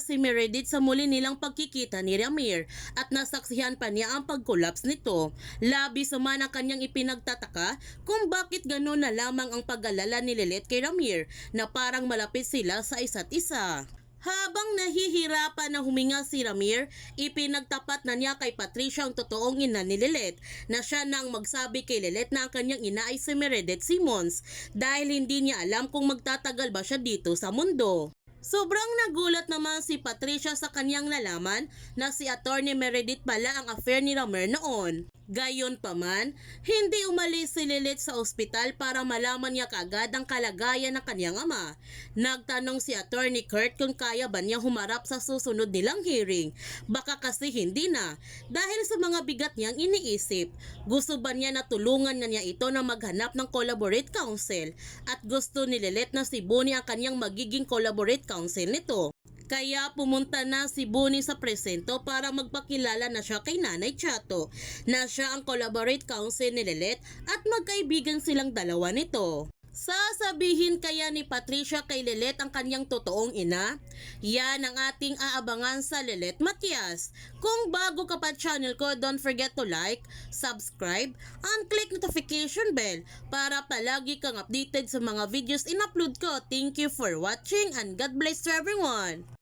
si Meredith sa muli nilang pagkikita ni Ramir at nasaksihan pa niya ang pag-collapse nito. Labis naman ang kanyang ipinagtataka kung bakit gano'n na lamang ang pag-alala ni Lilith kay Ramir na parang malapit sila sa isa't isa. Habang nahihirapan na huminga si Ramir, ipinagtapat na niya kay Patricia ang totoong ina ni Lilith na siya nang magsabi kay Lilith na ang kanyang ina ay si Meredith Simmons dahil hindi niya alam kung magtatagal ba siya dito sa mundo. Sobrang nagulat naman si Patricia sa kanyang nalaman na si Attorney Meredith pala ang affair ni Ramir noon. Gayunpaman, hindi umalis si Lilith sa ospital para malaman niya kaagad ang kalagayan ng kanyang ama. Nagtanong si Attorney Kurt kung kaya ba niya humarap sa susunod nilang hearing. Baka kasi hindi na dahil sa mga bigat niyang iniisip. Gusto ba niya na tulungan na niya ito na maghanap ng collaborate counsel at gusto ni Lilith na si Bonnie ang kanyang magiging collaborate counsel nito. Kaya pumunta na si Bonnie sa presento para magpakilala na siya kay Nanay Chato na siya ang collaborate counsel ni Lilith at magkaibigan silang dalawa nito. Sasabihin kaya ni Patricia kay Lilith ang kanyang totoong ina? Yan ang ating aabangan sa Lilith Matias. Kung bago ka pa channel ko, don't forget to like, subscribe, and click notification bell para palagi kang updated sa mga videos in-upload ko. Thank you for watching and God bless to everyone!